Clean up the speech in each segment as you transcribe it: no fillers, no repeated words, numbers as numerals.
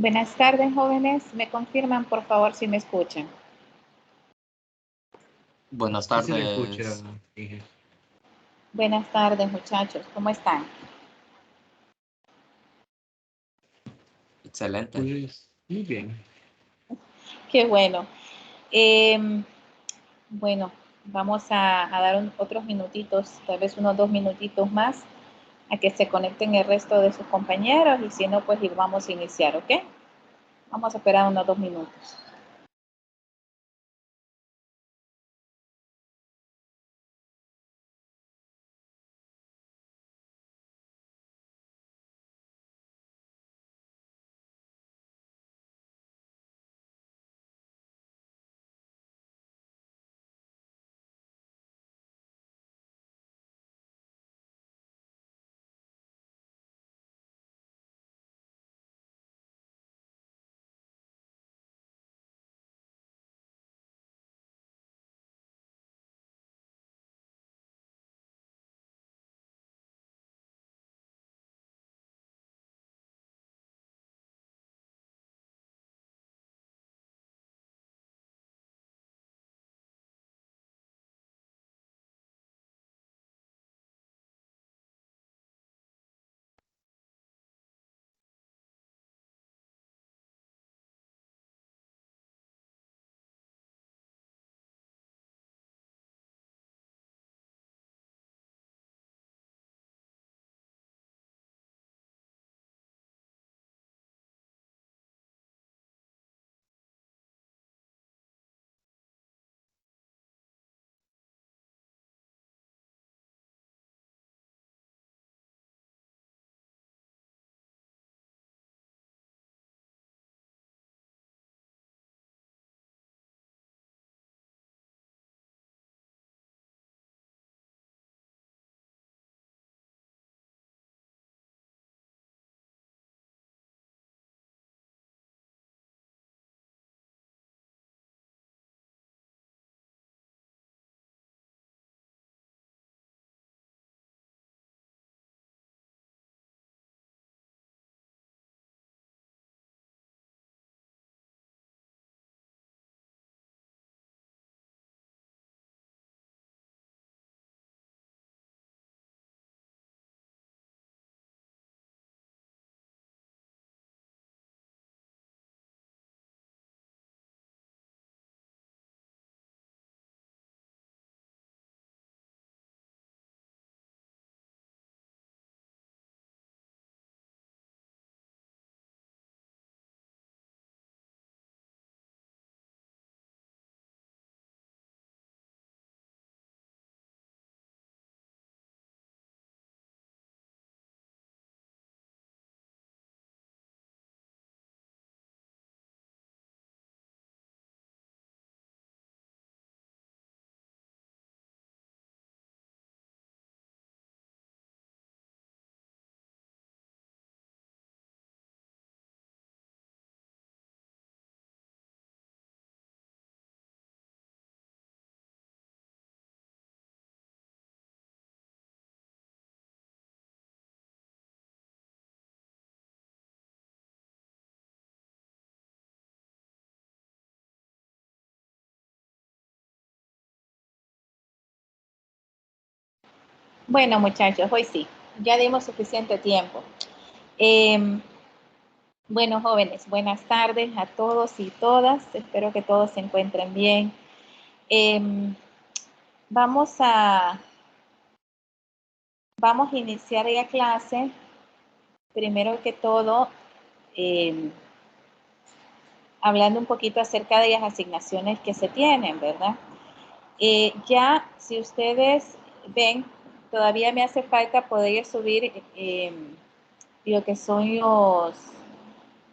Buenas tardes, jóvenes. ¿Me confirman, por favor, si me escuchan? Buenas Sí se le escucha, tardes. Inge. Buenas tardes, muchachos. ¿Cómo están? Excelente. Pues muy bien. Qué bueno. Bueno, vamos a dar otros minutitos, tal vez unos 2 minutitos más, a que se conecten el resto de sus compañeros y si no, pues vamos a iniciar, ¿ok? Vamos a esperar unos 2 minutos. Bueno, muchachos, hoy sí, ya dimos suficiente tiempo. Bueno, jóvenes, buenas tardes a todos y todas. Espero que todos se encuentren bien. Vamos a iniciar la clase. Primero que todo, hablando un poquito acerca de las asignaciones que se tienen, ¿verdad? Ya, si ustedes ven, todavía me hace falta poder subir lo que son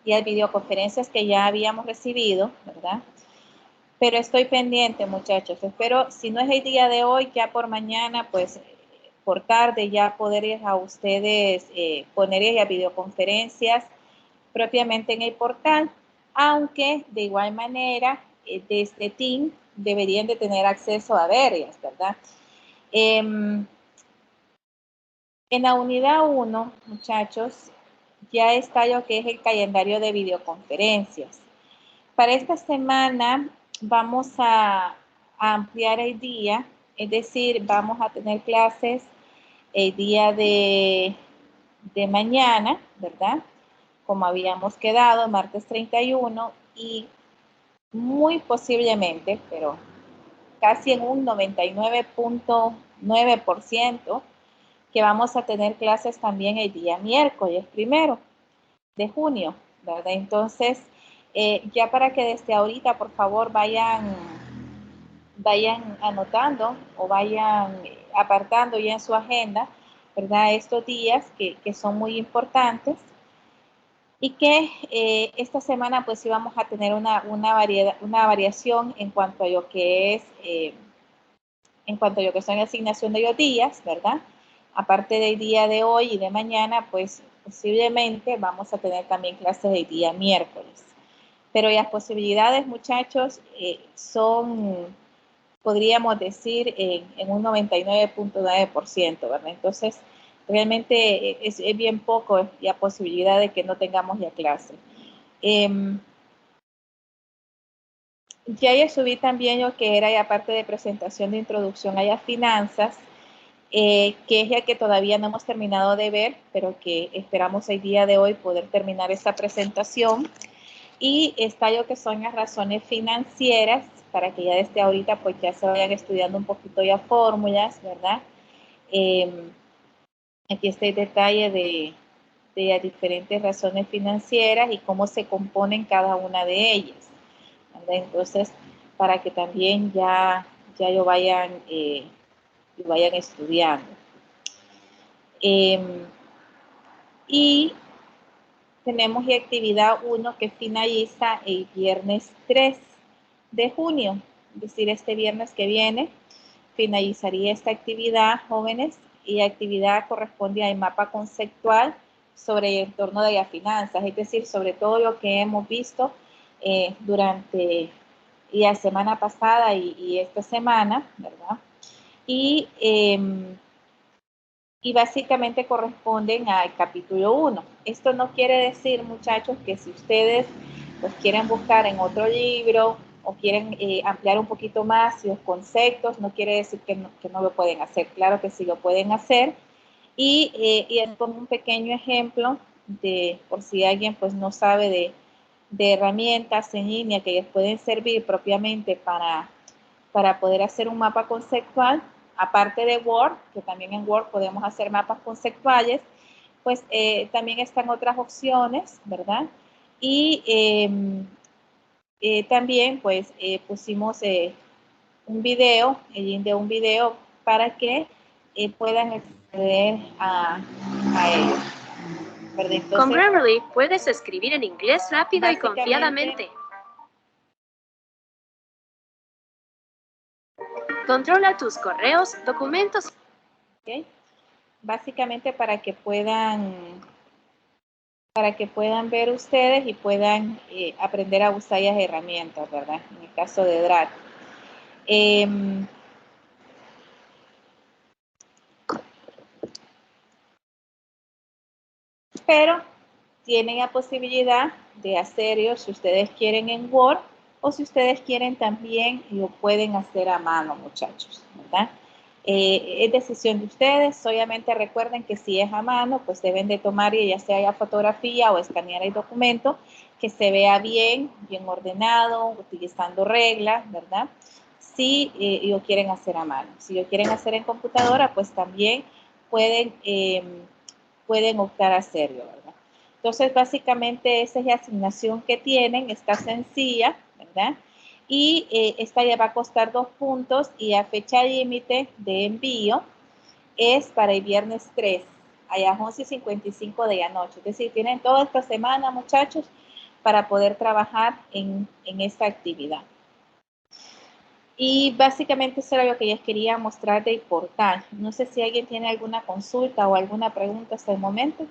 las videoconferencias que ya habíamos recibido, ¿verdad? Pero estoy pendiente, muchachos. Espero, si no es el día de hoy, ya por mañana, pues por tarde ya poder a ustedes poner las videoconferencias propiamente en el portal, aunque de igual manera desde Team deberían de tener acceso a verlas, ¿verdad? En la unidad 1, muchachos, ya está lo que es el calendario de videoconferencias. Para esta semana vamos a ampliar el día, es decir, vamos a tener clases el día de mañana, ¿verdad? Como habíamos quedado, martes 31, y muy posiblemente, pero casi en un 99.9%, que vamos a tener clases también el día miércoles 1 de junio, ¿verdad? Entonces, ya para que desde ahorita, por favor, vayan anotando o vayan apartando ya en su agenda, ¿verdad? Estos días que son muy importantes y que esta semana pues sí vamos a tener una variación en cuanto a lo que es, en cuanto a lo que son la asignación de los días, ¿verdad? Aparte del día de hoy y de mañana, pues posiblemente vamos a tener también clases el día miércoles. Pero las posibilidades, muchachos, son, podríamos decir, en un 99.9%, ¿verdad? Entonces, realmente es bien poco la posibilidad de que no tengamos ya clase. Ya subí también lo que era la parte de presentación de introducción a las finanzas, que es la que todavía no hemos terminado de ver, pero que esperamos el día de hoy poder terminar esta presentación. Y está lo que son las razones financieras, para que ya desde ahorita pues ya se vayan estudiando un poquito ya fórmulas, ¿verdad? Aquí está el detalle de las diferentes razones financieras y cómo se componen cada una de ellas, ¿verdad? Entonces, para que también ya lo vayan estudiando. Y tenemos la actividad 1 que finaliza el viernes 3 de junio, es decir, este viernes que viene finalizaría esta actividad, jóvenes, y la actividad corresponde al mapa conceptual sobre el entorno de las finanzas, es decir, sobre todo lo que hemos visto durante la semana pasada y esta semana, ¿verdad? Y básicamente corresponden al capítulo 1. Esto no quiere decir, muchachos, que si ustedes pues quieren buscar en otro libro o quieren ampliar un poquito más los conceptos, no quiere decir que no lo pueden hacer. Claro que sí lo pueden hacer. Y es como un pequeño ejemplo de, por si alguien pues no sabe de herramientas en línea que les pueden servir propiamente para poder hacer un mapa conceptual, aparte de Word, que también en Word podemos hacer mapas conceptuales, pues también están otras opciones, ¿verdad? Y también pues pusimos un video, el link de un video para que puedan acceder a ello. Entonces, con Grammarly puedes escribir en inglés rápido y confiadamente. Controla tus correos, documentos. ¿Okay? Básicamente para que puedan ver ustedes y puedan aprender a usar las herramientas, ¿verdad? En el caso de DRAT. Pero tienen la posibilidad de hacerlo si ustedes quieren en Word o si ustedes quieren también lo pueden hacer a mano, muchachos, ¿verdad? Es decisión de ustedes, solamente recuerden que si es a mano, pues deben de tomar ya sea la fotografía o escanear el documento, que se vea bien ordenado, utilizando reglas, ¿verdad? Si lo quieren hacer a mano. Si lo quieren hacer en computadora, pues también pueden optar a hacerlo, ¿verdad? Entonces, básicamente esa es la asignación que tienen, está sencilla, ¿verdad? Y esta ya va a costar 2 puntos y la fecha límite de envío es para el viernes 3 a las 11:55 de la noche. Es decir, tienen toda esta semana, muchachos, para poder trabajar en esta actividad. Y básicamente eso era lo que les quería mostrar del portal. No sé si alguien tiene alguna consulta o alguna pregunta hasta el momento.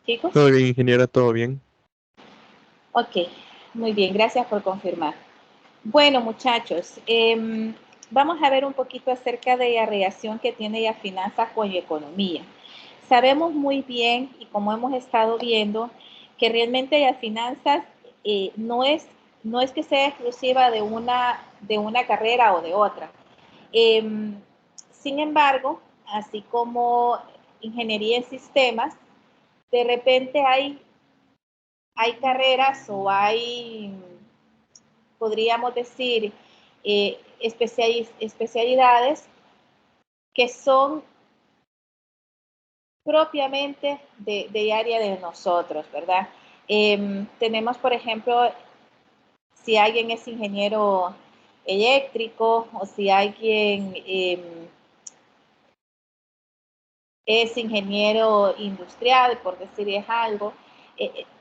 ¿Chicos? Todo bien, ingeniera, todo bien. Ok, muy bien, gracias por confirmar. Bueno, muchachos, vamos a ver un poquito acerca de la relación que tiene ya finanzas con la economía. Sabemos muy bien, y como hemos estado viendo, que realmente las finanzas no es que sea exclusiva de una carrera o de otra. Sin embargo, así como ingeniería en sistemas, de repente hay carreras o podríamos decir, especialidades que son propiamente de área de nosotros, ¿verdad? Tenemos, por ejemplo, si alguien es ingeniero eléctrico o si alguien es ingeniero industrial, por decirles algo,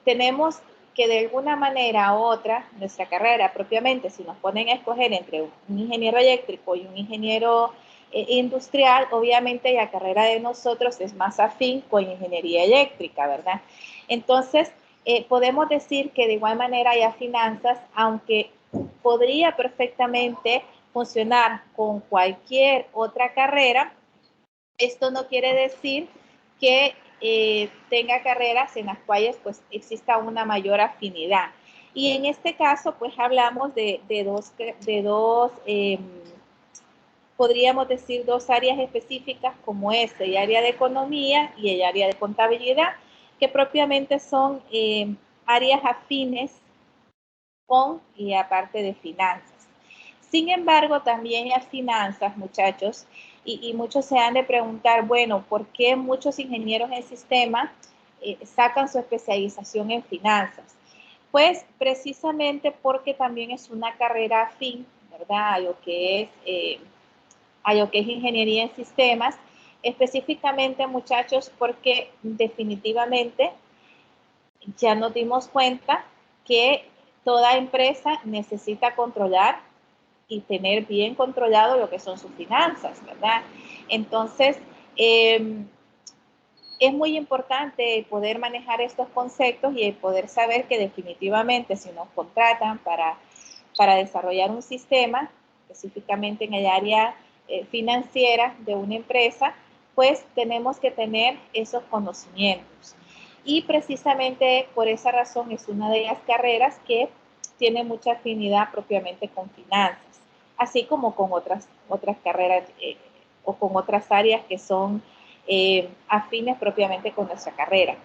tenemos que de alguna manera u otra, nuestra carrera propiamente, si nos ponen a escoger entre un ingeniero eléctrico y un ingeniero industrial, obviamente la carrera de nosotros es más afín con ingeniería eléctrica, ¿verdad? Entonces, podemos decir que de igual manera ya finanzas, aunque podría perfectamente funcionar con cualquier otra carrera, esto no quiere decir que tenga carreras en las cuales pues exista una mayor afinidad. Y en este caso pues hablamos de dos podríamos decir dos áreas específicas como es el área de economía y el área de contabilidad, que propiamente son áreas afines con y aparte de finanzas. Sin embargo, también las finanzas, muchachos, y muchos se han de preguntar, bueno, ¿por qué muchos ingenieros en sistema sacan su especialización en finanzas? Pues precisamente porque también es una carrera afín, ¿verdad? A lo que es ingeniería en sistemas, específicamente, muchachos, porque definitivamente ya nos dimos cuenta que toda empresa necesita controlar y tener bien controlado lo que son sus finanzas, ¿verdad? Entonces, es muy importante poder manejar estos conceptos y poder saber que definitivamente si nos contratan para desarrollar un sistema, específicamente en el área financiera de una empresa, pues tenemos que tener esos conocimientos. Y precisamente por esa razón es una de las carreras que tiene mucha afinidad propiamente con finanzas, así como con otras carreras o con otras áreas que son afines propiamente con nuestra carrera.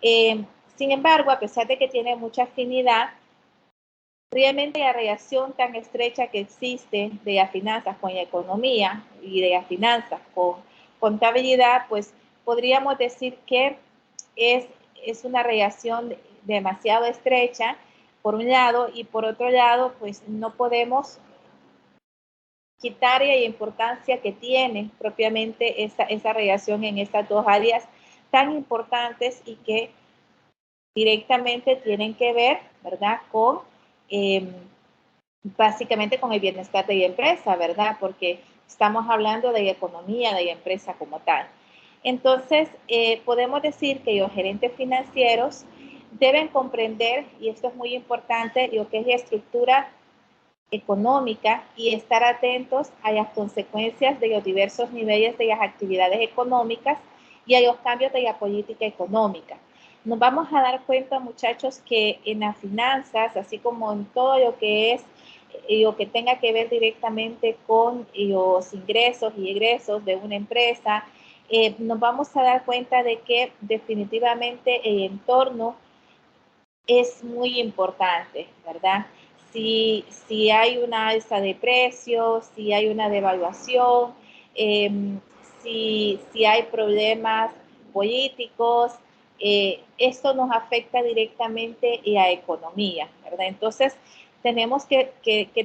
Sin embargo, a pesar de que tiene mucha afinidad, realmente la relación tan estrecha que existe de las finanzas con la economía y de las finanzas con contabilidad, pues podríamos decir que es una relación demasiado estrecha, por un lado, y por otro lado, pues no podemos quitar la importancia que tiene propiamente esa relación en estas dos áreas tan importantes y que directamente tienen que ver, ¿verdad?, con básicamente con el bienestar de la empresa, ¿verdad? Porque estamos hablando de la economía de la empresa como tal. Entonces, podemos decir que los gerentes financieros deben comprender, y esto es muy importante, lo que es la estructura económica y estar atentos a las consecuencias de los diversos niveles de las actividades económicas y a los cambios de la política económica. Nos vamos a dar cuenta, muchachos, que en las finanzas, así como en todo lo que es lo que tenga que ver directamente con los ingresos y egresos de una empresa, nos vamos a dar cuenta de que definitivamente el entorno es muy importante, ¿verdad? Si hay una alza de precios, si hay una devaluación, si hay problemas políticos, esto nos afecta directamente a la economía, ¿verdad? Entonces, tenemos que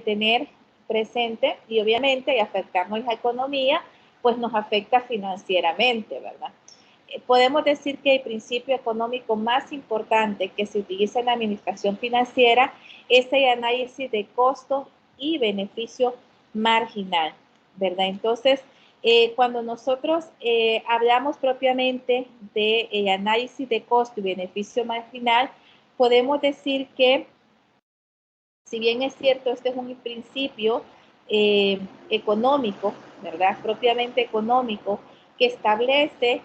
tener presente y obviamente afectarnos la economía, pues nos afecta financieramente, ¿verdad? Podemos decir que el principio económico más importante que se utiliza en la administración financiera es el análisis de costo y beneficio marginal, ¿verdad? Entonces, cuando nosotros hablamos propiamente del análisis de costo y beneficio marginal, podemos decir que, si bien es cierto, este es un principio económico, ¿verdad? Propiamente económico, que establece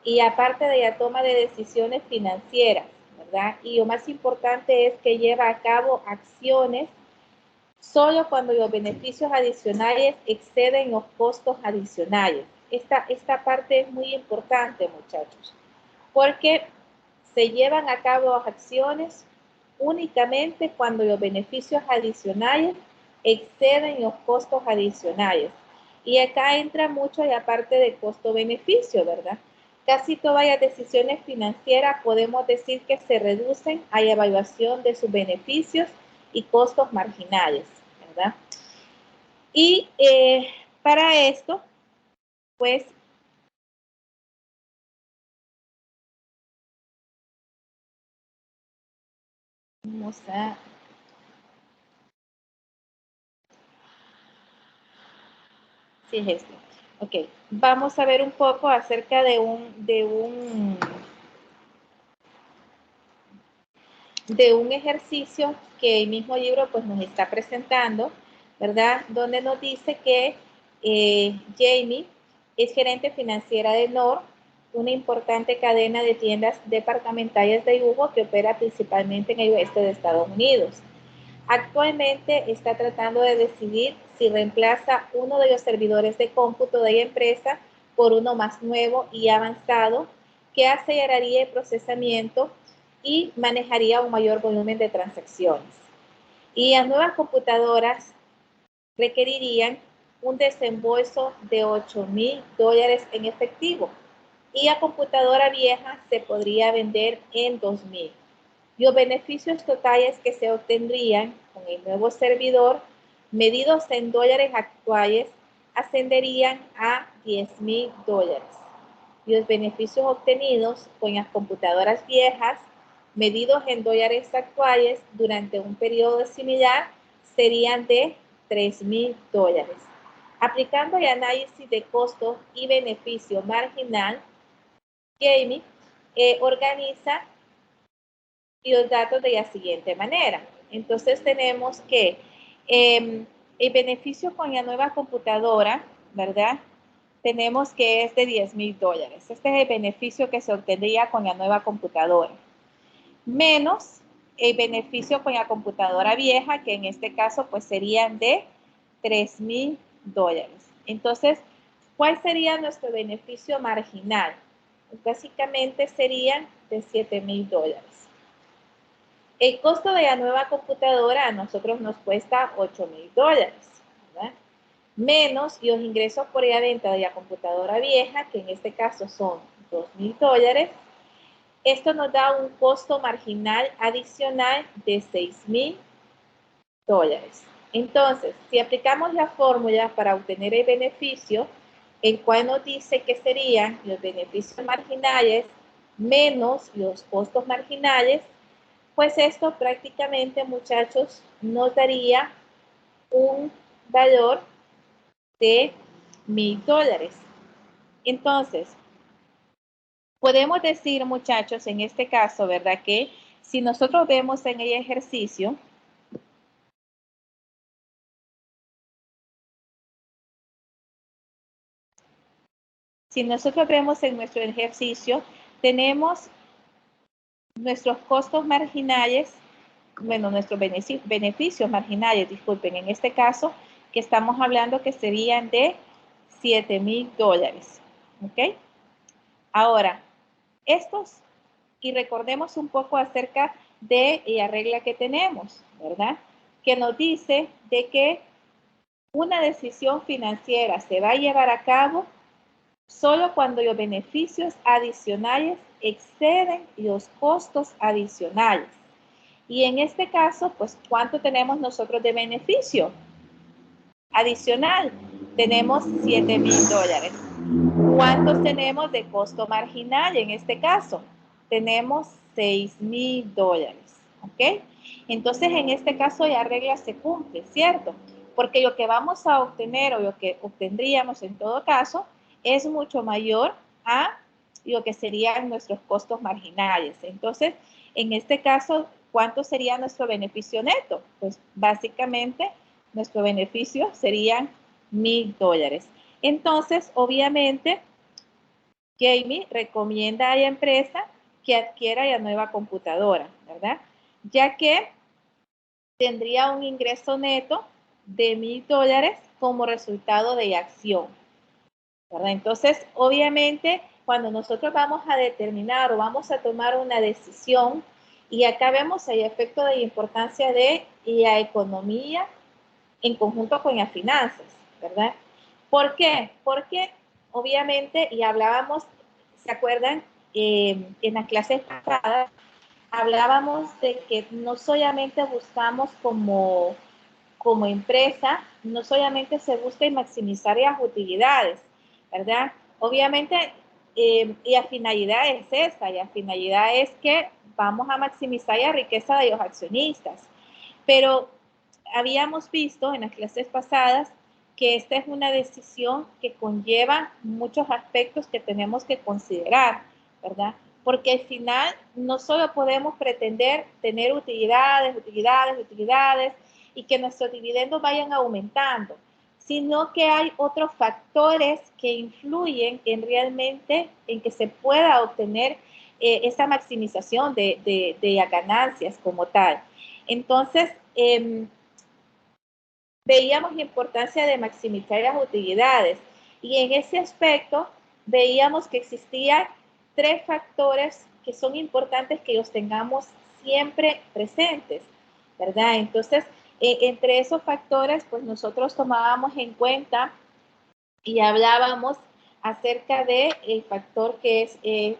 y aparte de la toma de decisiones financieras, ¿verdad? Y lo más importante es que lleva a cabo acciones solo cuando los beneficios adicionales exceden los costos adicionales. Esta parte es muy importante, muchachos, porque se llevan a cabo acciones únicamente cuando los beneficios adicionales exceden los costos adicionales. Y acá entra mucho la parte de costo-beneficio, ¿verdad? Casi todas las decisiones financieras podemos decir que se reducen a la evaluación de sus beneficios y costos marginales, ¿verdad? Y para esto, pues, vamos a... Sí, es este. Ok, vamos a ver un poco acerca de un ejercicio que el mismo libro pues nos está presentando, ¿verdad? Donde nos dice que Jamie es gerente financiera de NOR, una importante cadena de tiendas departamentales de lujo que opera principalmente en el oeste de Estados Unidos. Actualmente está tratando de decidir si reemplaza uno de los servidores de cómputo de la empresa por uno más nuevo y avanzado que aceleraría el procesamiento y manejaría un mayor volumen de transacciones. Y las nuevas computadoras requerirían un desembolso de $8,000 en efectivo y la computadora vieja se podría vender en $2,000. Los beneficios totales que se obtendrían con el nuevo servidor, medidos en dólares actuales, ascenderían a $10,000. Los beneficios obtenidos con las computadoras viejas, medidos en dólares actuales durante un periodo similar, serían de $3,000. Aplicando el análisis de costo y beneficio marginal, Jamie organiza los datos de la siguiente manera. Entonces tenemos que el beneficio con la nueva computadora, ¿verdad? Tenemos que es de $10,000. Este es el beneficio que se obtendría con la nueva computadora. Menos el beneficio con la computadora vieja, que en este caso pues serían de $3,000. Entonces, ¿cuál sería nuestro beneficio marginal? Básicamente serían de $7,000. El costo de la nueva computadora a nosotros nos cuesta $8,000, ¿verdad? Menos los ingresos por la venta de la computadora vieja, que en este caso son $2,000. Esto nos da un costo marginal adicional de $6,000. Entonces, si aplicamos la fórmula para obtener el beneficio, el cual nos dice que serían los beneficios marginales menos los costos marginales, pues esto prácticamente, muchachos, nos daría un valor de $1,000. Entonces, podemos decir, muchachos, en este caso, ¿verdad? Que si nosotros vemos en el ejercicio, tenemos nuestros costos marginales, bueno, nuestros beneficios marginales, disculpen, en este caso, que estamos hablando que serían de $7,000, ¿ok? Ahora, estos, y recordemos un poco acerca de la regla que tenemos, ¿verdad? Que nos dice de que una decisión financiera se va a llevar a cabo solo cuando los beneficios adicionales exceden los costos adicionales. Y en este caso, pues, ¿cuánto tenemos nosotros de beneficio adicional? Tenemos $7,000. ¿Cuántos tenemos de costo marginal en este caso? Tenemos $6,000, ¿ok? Entonces, en este caso la regla se cumple, ¿cierto? Porque lo que vamos a obtener o lo que obtendríamos en todo caso es mucho mayor a lo que serían nuestros costos marginales. Entonces, en este caso, ¿cuánto sería nuestro beneficio neto? Pues básicamente nuestro beneficio serían $1,000. Entonces, obviamente, Jamie recomienda a la empresa que adquiera la nueva computadora, ¿verdad? Ya que tendría un ingreso neto de $1,000 como resultado de la acción, ¿verdad? Entonces, obviamente, cuando nosotros vamos a determinar o vamos a tomar una decisión, y acá vemos el efecto de la importancia de la economía en conjunto con las finanzas, ¿verdad? ¿Por qué? Porque obviamente, y hablábamos, ¿se acuerdan? En las clases pasadas, hablábamos de que no solamente buscamos como empresa, no solamente se busca maximizar las utilidades, ¿verdad? Obviamente, la finalidad es esa, la finalidad es que vamos a maximizar la riqueza de los accionistas, pero habíamos visto en las clases pasadas que esta es una decisión que conlleva muchos aspectos que tenemos que considerar, ¿verdad? Porque al final no solo podemos pretender tener utilidades, y que nuestros dividendos vayan aumentando, sino que hay otros factores que influyen en realmente en que se pueda obtener esa maximización de las ganancias como tal. Entonces, veíamos la importancia de maximizar las utilidades y en ese aspecto veíamos que existían 3 factores que son importantes que los tengamos siempre presentes, ¿verdad? Entonces, entre esos factores, pues nosotros tomábamos en cuenta y hablábamos acerca del factor que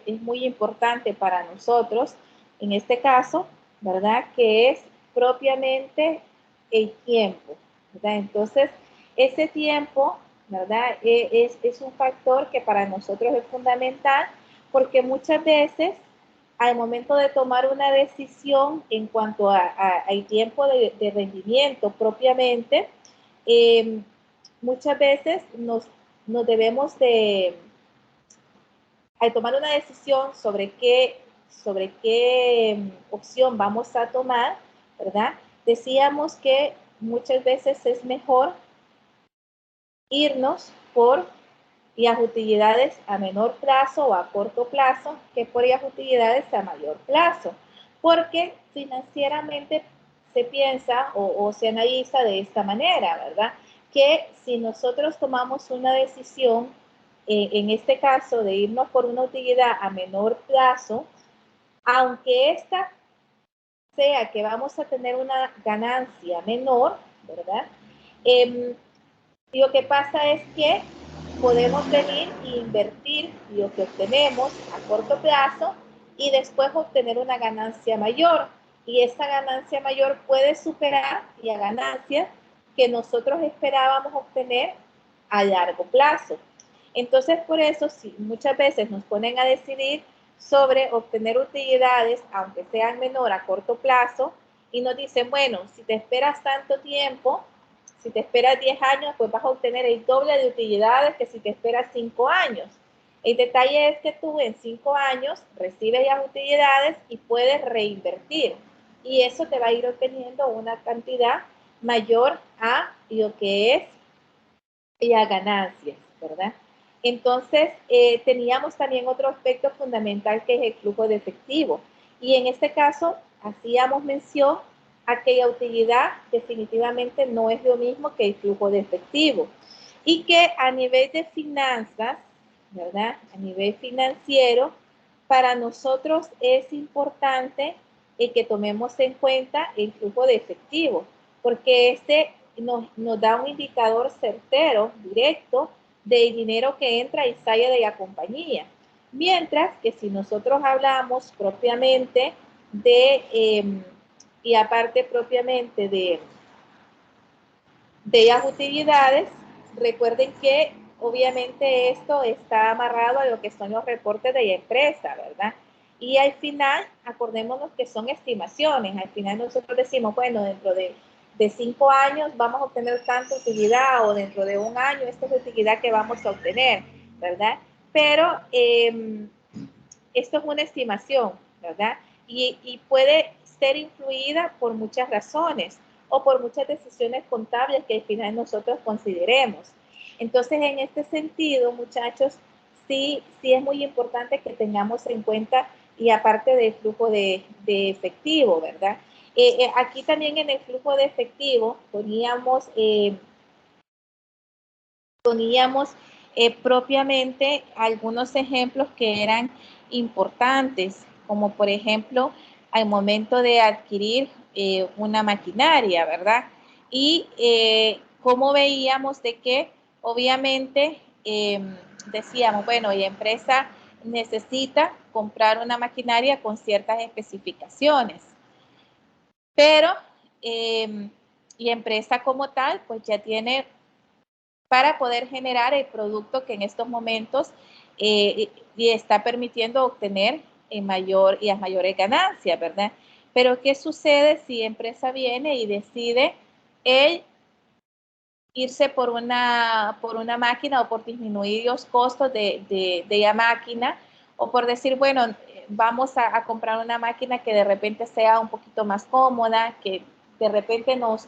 es muy importante para nosotros, en este caso, ¿verdad? Que es propiamente el tiempo, ¿verdad? Entonces, ese tiempo, ¿verdad? Es un factor que para nosotros es fundamental porque muchas veces al momento de tomar una decisión en cuanto al tiempo de rendimiento propiamente, muchas veces nos debemos de, al tomar una decisión sobre qué opción vamos a tomar, ¿verdad? Decíamos que muchas veces es mejor irnos por las utilidades a menor plazo o a corto plazo que por las utilidades a mayor plazo, porque financieramente se piensa o se analiza de esta manera, ¿verdad? Que si nosotros tomamos una decisión, en este caso de irnos por una utilidad a menor plazo, aunque esta sea que vamos a tener una ganancia menor, ¿verdad? Lo que pasa es que podemos venir e invertir lo que obtenemos a corto plazo y después obtener una ganancia mayor. Y esa ganancia mayor puede superar la ganancia que nosotros esperábamos obtener a largo plazo. Entonces, por eso, si muchas veces nos ponen a decidir sobre obtener utilidades, aunque sean menor a corto plazo, y nos dicen, bueno, si te esperas tanto tiempo, si te esperas 10 años, pues vas a obtener el doble de utilidades que si te esperas 5 años. El detalle es que tú en 5 años recibes las utilidades y puedes reinvertir. Y eso te va a ir obteniendo una cantidad mayor a lo que es las ganancias, ¿verdad? Entonces, teníamos también otro aspecto fundamental que es el flujo de efectivo. Y en este caso, hacíamos mención a que la utilidad definitivamente no es lo mismo que el flujo de efectivo. Y que a nivel de finanzas, ¿verdad? A nivel financiero, para nosotros es importante que tomemos en cuenta el flujo de efectivo, porque este nos da un indicador certero, directo, del dinero que entra y sale de la compañía. Mientras que si nosotros hablamos propiamente y aparte propiamente de las utilidades, recuerden que obviamente esto está amarrado a lo que son los reportes de la empresa, ¿verdad? Y al final, acordémonos que son estimaciones. Al final nosotros decimos, bueno, dentro de 5 años vamos a obtener tanta utilidad o dentro de 1 año esta es la utilidad que vamos a obtener, ¿verdad? Pero esto es una estimación, ¿verdad? Y puede ser influida por muchas razones. o por muchas decisiones contables que al final nosotros consideremos. Entonces, en este sentido, muchachos, sí es muy importante que tengamos en cuenta, y aparte del flujo de efectivo, ¿verdad? Aquí también en el flujo de efectivo poníamos propiamente algunos ejemplos que eran importantes, como por ejemplo al momento de adquirir una maquinaria, ¿verdad? Y cómo veíamos de que obviamente decíamos, bueno, la empresa necesita comprar una maquinaria con ciertas especificaciones, pero la empresa como tal pues ya tiene para poder generar el producto que en estos momentos y está permitiendo obtener las mayores ganancias, ¿verdad? Pero ¿qué sucede si la empresa viene y decide irse por una máquina o por disminuir los costos de la máquina, o por decir, bueno, vamos a comprar una máquina que de repente sea un poquito más cómoda, que de repente nos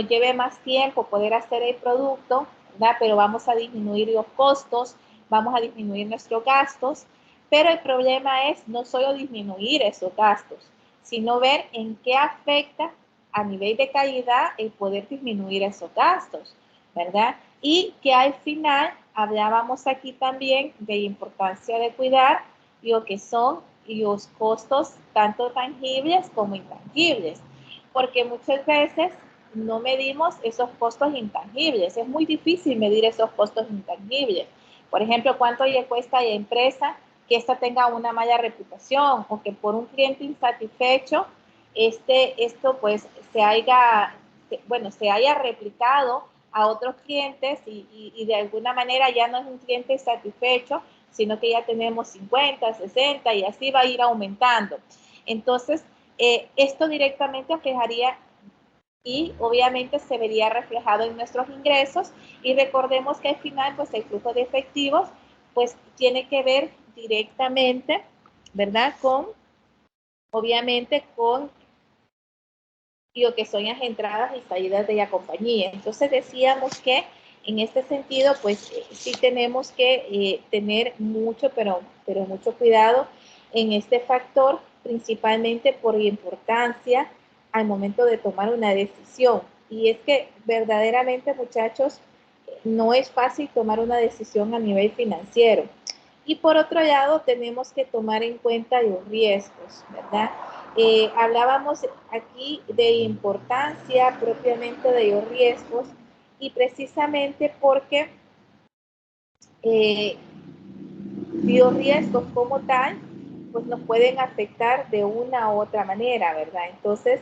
lleve más tiempo poder hacer el producto, ¿verdad? Pero vamos a disminuir los costos, vamos a disminuir nuestros gastos, pero el problema es no solo disminuir esos gastos, sino ver en qué afecta a nivel de calidad el poder disminuir esos gastos, ¿verdad? Y que al final hablábamos aquí también de la importancia de cuidar lo que son los costos tanto tangibles como intangibles, porque muchas veces no medimos esos costos intangibles. Es muy difícil medir esos costos intangibles. Por ejemplo, cuánto le cuesta a la empresa que ésta tenga una mala reputación, o que por un cliente insatisfecho esto pues se haya replicado a otros clientes y de alguna manera ya no es un cliente satisfecho, sino que ya tenemos 50, 60 y así va a ir aumentando. Entonces, esto directamente afectaría y obviamente se vería reflejado en nuestros ingresos, y recordemos que al final pues el flujo de efectivos pues tiene que ver directamente, ¿verdad? Obviamente con lo que son las entradas y salidas de la compañía. Entonces decíamos que en este sentido pues sí tenemos que tener mucho, pero mucho cuidado en este factor, principalmente por la importancia al momento de tomar una decisión. Y es que verdaderamente, muchachos, no es fácil tomar una decisión a nivel financiero. Y por otro lado, tenemos que tomar en cuenta los riesgos, ¿verdad? Hablábamos aquí de importancia propiamente de los riesgos, y precisamente porque los riesgos como tal, pues nos pueden afectar de una u otra manera, ¿verdad? Entonces,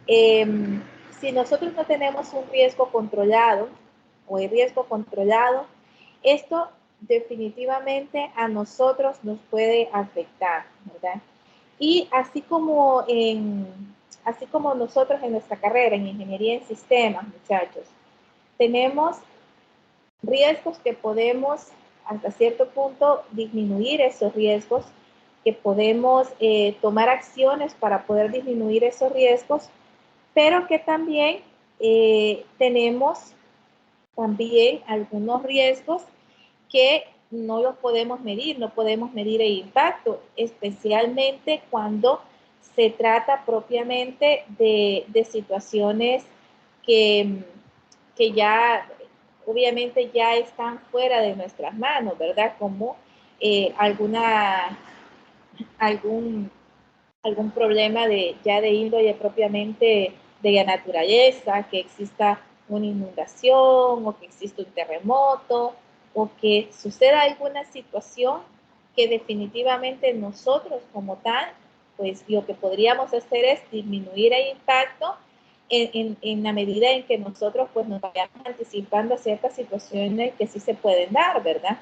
si nosotros no tenemos un riesgo controlado o el riesgo controlado, esto definitivamente a nosotros nos puede afectar, ¿verdad? Y así como nosotros en nuestra carrera en ingeniería en sistemas, muchachos, tenemos riesgos que podemos hasta cierto punto disminuir esos riesgos, que podemos tomar acciones para poder disminuir esos riesgos, pero que también tenemos también algunos riesgos que no los podemos medir, no podemos medir el impacto, especialmente cuando se trata propiamente de situaciones que ya obviamente ya están fuera de nuestras manos, ¿verdad? Como algún problema de índole propiamente de la naturaleza, que exista una inundación o que exista un terremoto o que suceda alguna situación que definitivamente nosotros como tal, pues lo que podríamos hacer es disminuir el impacto en la medida en que nosotros pues nos vayamos anticipando a ciertas situaciones que sí se pueden dar, ¿verdad?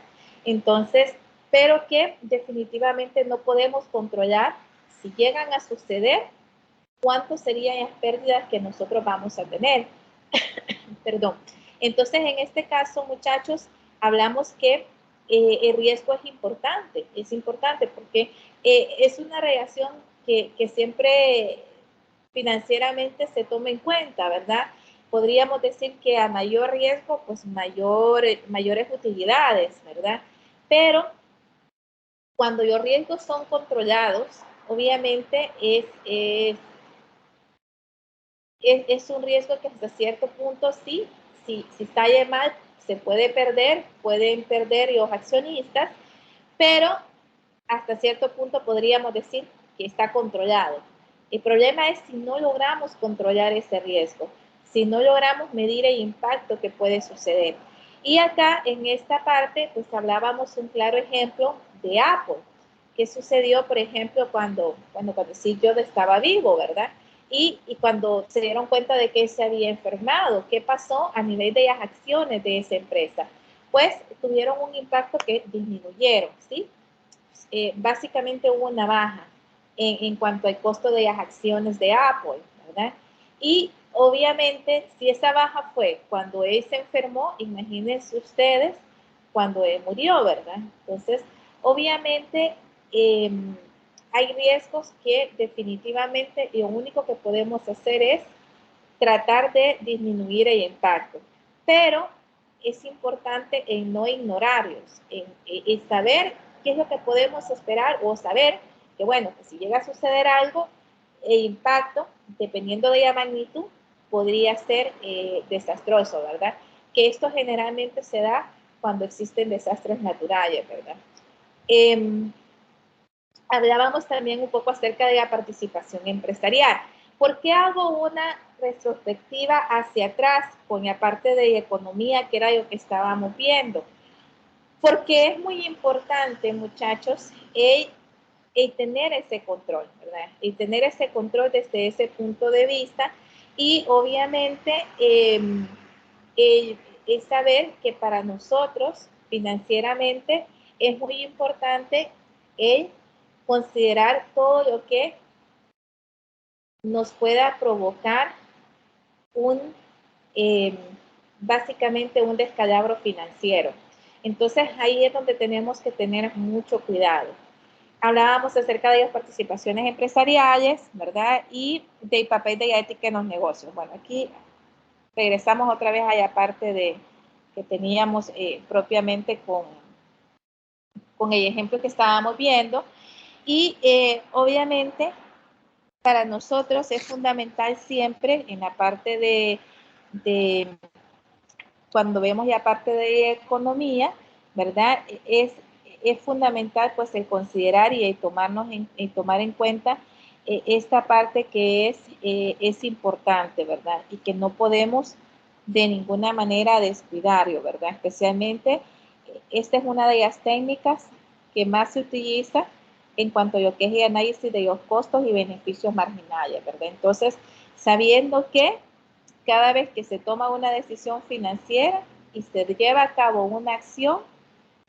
Entonces, pero que definitivamente no podemos controlar si llegan a suceder, cuánto serían las pérdidas que nosotros vamos a tener. Perdón. Entonces, en este caso, muchachos, hablamos que el riesgo es importante porque es una relación que siempre financieramente se toma en cuenta, ¿verdad? Podríamos decir que a mayor riesgo, pues mayores utilidades, ¿verdad? Pero cuando los riesgos son controlados, obviamente es un riesgo que hasta cierto punto sí, si sale mal, se pueden perder los accionistas, pero hasta cierto punto podríamos decir que está controlado. El problema es si no logramos controlar ese riesgo, si no logramos medir el impacto que puede suceder. Y acá en esta parte, pues hablábamos un claro ejemplo de Apple. ¿Qué sucedió, por ejemplo, cuando Steve Jobs estaba vivo, verdad? Y cuando se dieron cuenta de que se había enfermado, ¿qué pasó a nivel de las acciones de esa empresa? Pues tuvieron un impacto que disminuyeron, ¿sí? Básicamente hubo una baja en cuanto al costo de las acciones de Apple, ¿verdad? Y obviamente, si esa baja fue cuando él se enfermó, imagínense ustedes cuando él murió, ¿verdad? Entonces, obviamente, hay riesgos que definitivamente lo único que podemos hacer es tratar de disminuir el impacto, pero es importante en no ignorarlos, en saber qué es lo que podemos esperar o saber que, bueno, que si llega a suceder algo, el impacto, dependiendo de la magnitud, podría ser desastroso, ¿verdad? Que esto generalmente se da cuando existen desastres naturales, ¿verdad? Hablábamos también un poco acerca de la participación empresarial. ¿Por qué hago una retrospectiva hacia atrás con la parte de economía, que era lo que estábamos viendo? Porque es muy importante, muchachos, el tener ese control, ¿verdad? El tener ese control desde ese punto de vista y obviamente el saber que para nosotros financieramente es muy importante el considerar todo lo que nos pueda provocar eh, básicamente un descalabro financiero. Entonces ahí es donde tenemos que tener mucho cuidado. Hablábamos acerca de las participaciones empresariales, ¿verdad? Y del papel de la ética en los negocios. Bueno, aquí regresamos otra vez a la parte de que teníamos propiamente con el ejemplo que estábamos viendo. Y obviamente para nosotros es fundamental siempre en la parte de cuando vemos la parte de economía, ¿verdad? Es fundamental pues el considerar y el tomar en cuenta esta parte que es importante, ¿verdad? Y que no podemos de ninguna manera descuidarlo, ¿verdad? Especialmente, esta es una de las técnicas que más se utiliza en cuanto a lo que es el análisis de los costos y beneficios marginales, ¿verdad? Entonces, sabiendo que cada vez que se toma una decisión financiera y se lleva a cabo una acción,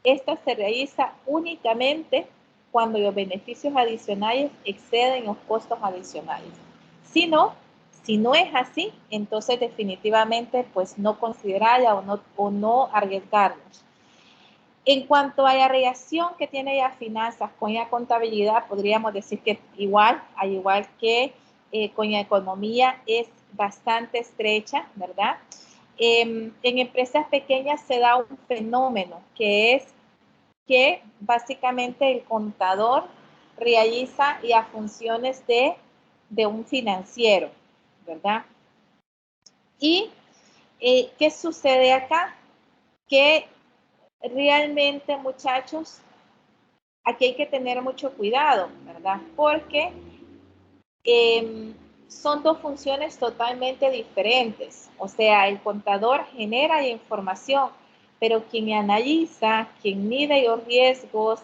esta se realiza únicamente cuando los beneficios adicionales exceden los costos adicionales. Si no es así, entonces definitivamente pues no considerarla o no arriesgarnos. En cuanto a la relación que tiene las finanzas con la contabilidad, podríamos decir que al igual que con la economía, es bastante estrecha, ¿verdad? En empresas pequeñas se da un fenómeno que es que básicamente el contador realiza las funciones de un financiero, ¿verdad? ¿Y qué sucede acá? Que realmente, muchachos, aquí hay que tener mucho cuidado, ¿verdad? Porque son dos funciones totalmente diferentes. O sea, el contador genera información, pero quien analiza, quien mide los riesgos,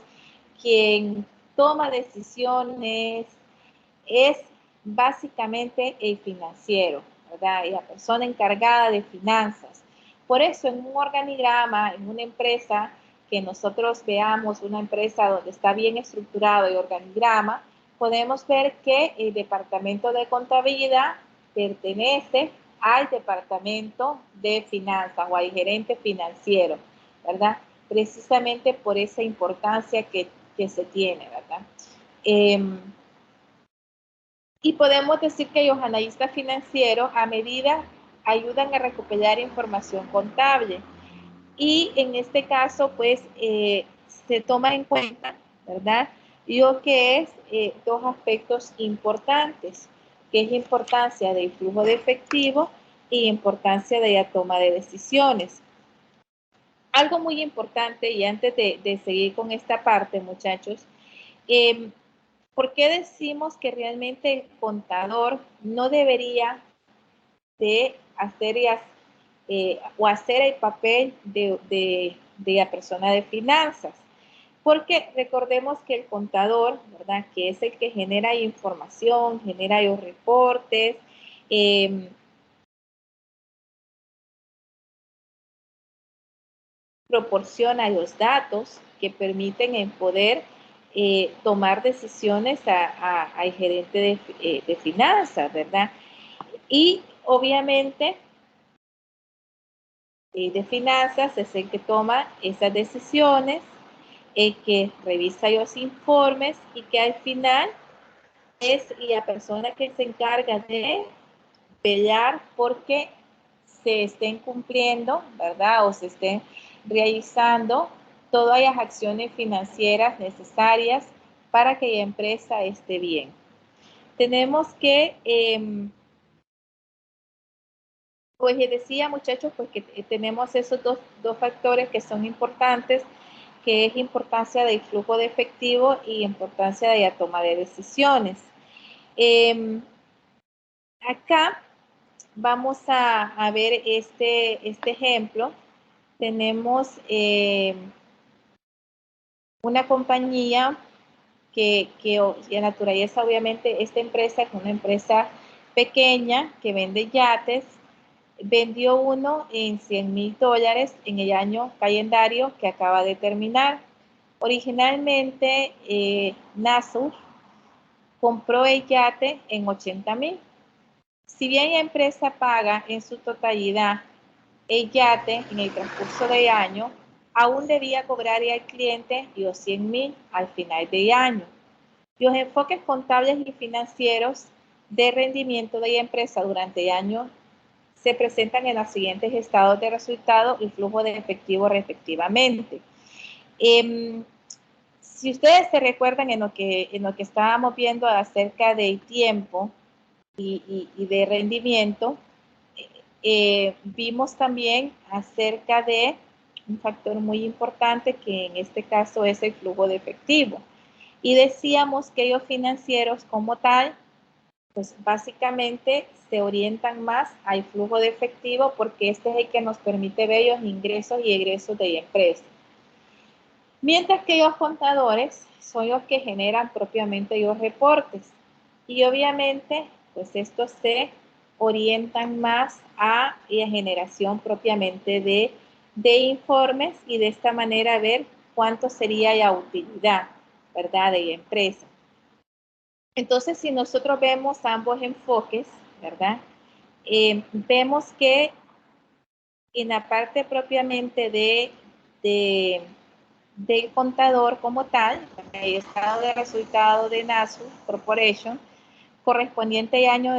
quien toma decisiones, es básicamente el financiero, ¿verdad? Y la persona encargada de finanzas. Por eso en un organigrama, en una empresa, que nosotros veamos una empresa donde está bien estructurado el organigrama, podemos ver que el departamento de contabilidad pertenece al departamento de finanzas o al gerente financiero, ¿verdad? Precisamente por esa importancia que se tiene, ¿verdad? Y podemos decir que los analistas financieros a medida ayudan a recopilar información contable. Y en este caso, pues, se toma en cuenta, ¿verdad? Lo que es dos aspectos importantes, que es importancia del flujo de efectivo y importancia de la toma de decisiones. Algo muy importante, y antes de seguir con esta parte, muchachos, ¿por qué decimos que realmente el contador no debería de hacer o hacer el papel de la persona de finanzas? Porque recordemos que el contador, ¿verdad?, que es el que genera información, genera los reportes, proporciona los datos que permiten en poder tomar decisiones al gerente de finanzas, ¿verdad? Y obviamente de finanzas es el que toma esas decisiones, el que revisa los informes y que al final es la persona que se encarga de velar porque se estén cumpliendo, ¿verdad? O se estén realizando todas las acciones financieras necesarias para que la empresa esté bien. Tenemos que, pues les decía, muchachos, pues que tenemos esos dos factores que son importantes, que es importancia del flujo de efectivo y importancia de la toma de decisiones. Acá vamos a ver este ejemplo. Tenemos una compañía que de naturaleza, obviamente, esta empresa es una empresa pequeña que vende yates. Vendió uno en $100,000 en el año calendario que acaba de terminar. Originalmente, Nassau compró el yate en 80,000. Si bien la empresa paga en su totalidad el yate en el transcurso del año, aún debía cobrarle al cliente los 100,000 al final del año. Los enfoques contables y financieros de rendimiento de la empresa durante el año se presentan en los siguientes estados de resultado y flujo de efectivo respectivamente. Si ustedes se recuerdan en lo que estábamos viendo acerca del tiempo y de rendimiento, vimos también acerca de un factor muy importante que en este caso es el flujo de efectivo. Y decíamos que los financieros como tal, pues básicamente se orientan más al flujo de efectivo porque este es el que nos permite ver los ingresos y egresos de la empresa. Mientras que los contadores son los que generan propiamente los reportes. Y obviamente, pues estos se orientan más a la generación propiamente de informes y de esta manera ver cuánto sería la utilidad, ¿verdad?, de la empresa. Entonces, si nosotros vemos ambos enfoques, ¿verdad?, vemos que en la parte propiamente del contador como tal, el estado de resultado de Nassau Corporation, correspondiente al año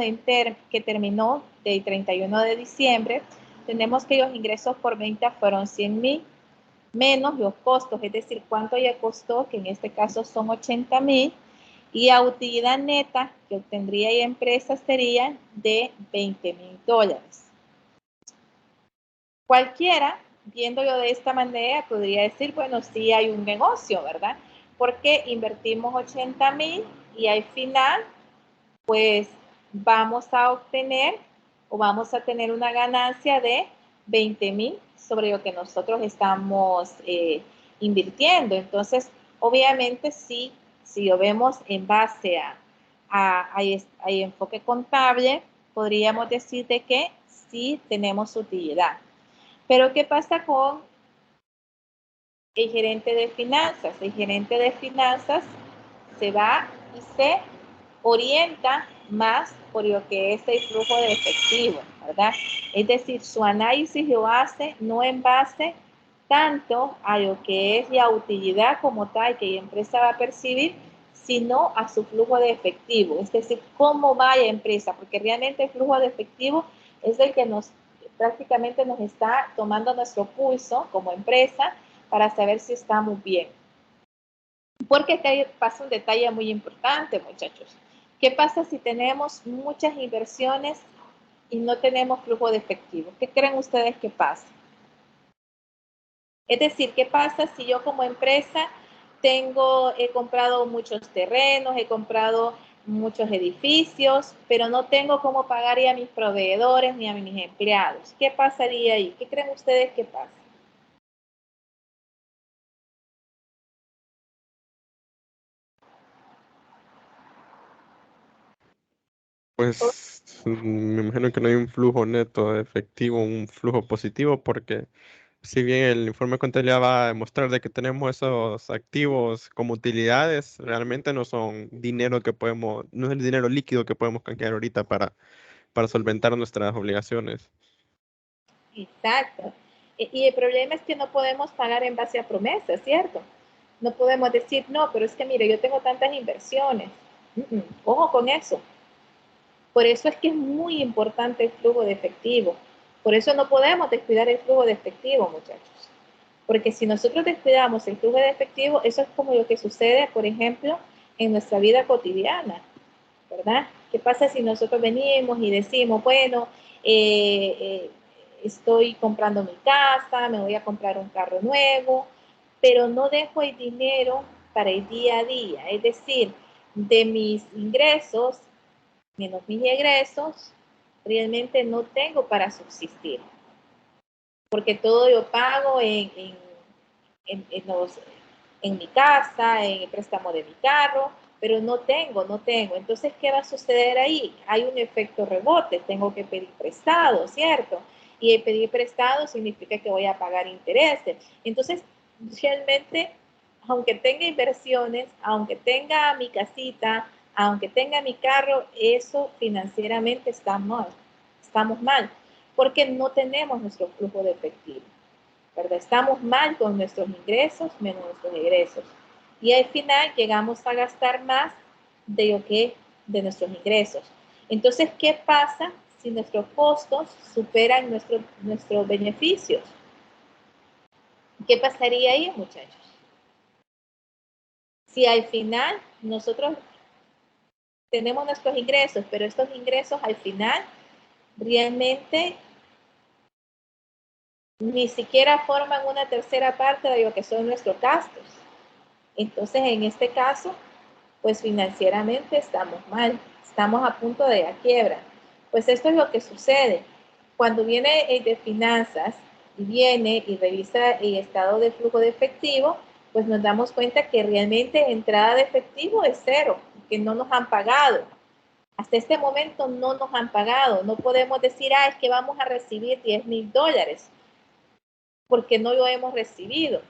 que terminó del 31 de diciembre, tenemos que los ingresos por venta fueron 100,000 menos los costos, es decir, cuánto ya costó, que en este caso son 80,000, y la utilidad neta que obtendría la empresa sería de $20,000. Cualquiera, viéndolo de esta manera, podría decir, bueno, sí hay un negocio, ¿verdad? Porque invertimos 80,000 y al final, pues vamos a obtener o vamos a tener una ganancia de 20,000 sobre lo que nosotros estamos invirtiendo. Entonces, obviamente, si lo vemos en base a enfoque contable, podríamos decir de que sí tenemos utilidad. Pero, ¿qué pasa con el gerente de finanzas? El gerente de finanzas se va y se orienta más por lo que es el flujo de efectivo, ¿verdad? Es decir, su análisis lo hace no en base tanto a lo que es la utilidad como tal que la empresa va a percibir, sino a su flujo de efectivo, es decir, cómo va la empresa, porque realmente el flujo de efectivo es el que prácticamente nos está tomando nuestro pulso como empresa para saber si estamos bien. Porque acá pasa un detalle muy importante, muchachos. ¿Qué pasa si tenemos muchas inversiones y no tenemos flujo de efectivo? ¿Qué creen ustedes que pasa? Es decir, ¿qué pasa si yo como empresa he comprado muchos terrenos, he comprado muchos edificios, pero no tengo cómo pagar a mis proveedores ni a mis empleados? ¿Qué pasaría ahí? ¿Qué creen ustedes que pasa? Pues me imagino que no hay un flujo neto de efectivo, un flujo positivo, porque si bien el informe de contabilidad va a demostrar de que tenemos esos activos como utilidades, realmente no son dinero que podemos, no es el dinero líquido que podemos canjear ahorita para solventar nuestras obligaciones. Exacto. Y el problema es que no podemos pagar en base a promesas, ¿cierto? No podemos decir, no, pero es que mire, yo tengo tantas inversiones. Ojo con eso. Por eso es que es muy importante el flujo de efectivo. Por eso no podemos descuidar el flujo de efectivo, muchachos. Porque si nosotros descuidamos el flujo de efectivo, eso es como lo que sucede, por ejemplo, en nuestra vida cotidiana, ¿verdad? ¿Qué pasa si nosotros venimos y decimos, bueno, estoy comprando mi casa, me voy a comprar un carro nuevo, pero no dejo el dinero para el día a día? Es decir, de mis ingresos menos mis egresos, realmente no tengo para subsistir, porque todo yo pago en, en mi casa, en el préstamo de mi carro, pero no tengo. Entonces, ¿qué va a suceder ahí? Hay un efecto rebote, tengo que pedir prestado, ¿cierto? Y el pedir prestado significa que voy a pagar intereses. Entonces, realmente, aunque tenga inversiones, aunque tenga mi casita, aunque tenga mi carro, eso financieramente está mal. Estamos mal, porque no tenemos nuestro flujo de efectivo, ¿verdad? Estamos mal con nuestros ingresos menos nuestros egresos. Y al final llegamos a gastar más de lo que de nuestros ingresos. Entonces, ¿qué pasa si nuestros costos superan nuestros beneficios? ¿Qué pasaría ahí, muchachos? Si al final nosotros tenemos nuestros ingresos, pero estos ingresos al final realmente ni siquiera forman una tercera parte de lo que son nuestros gastos. Entonces, en este caso, pues financieramente estamos mal, estamos a punto de la quiebra. Pues esto es lo que sucede. Cuando viene el de finanzas y viene y revisa el estado de flujo de efectivo, pues nos damos cuenta que realmente entrada de efectivo es cero, que no nos han pagado. Hasta este momento no nos han pagado. No podemos decir, es que vamos a recibir $10,000, porque no lo hemos recibido.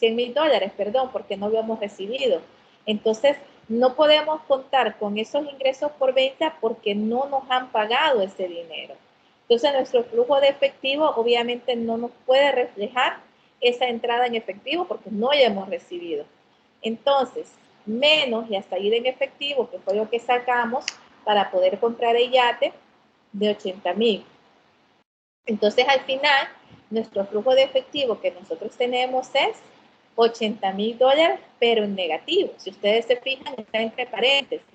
$100,000, perdón, porque no lo hemos recibido. Entonces, no podemos contar con esos ingresos por venta porque no nos han pagado ese dinero. Entonces, nuestro flujo de efectivo obviamente no nos puede reflejar esa entrada en efectivo porque no la hemos recibido. Entonces, menos y hasta ir en efectivo, que fue lo que sacamos para poder comprar el yate de 80,000. Entonces, al final, nuestro flujo de efectivo que nosotros tenemos es $80,000, pero en negativo. Si ustedes se fijan, está entre paréntesis.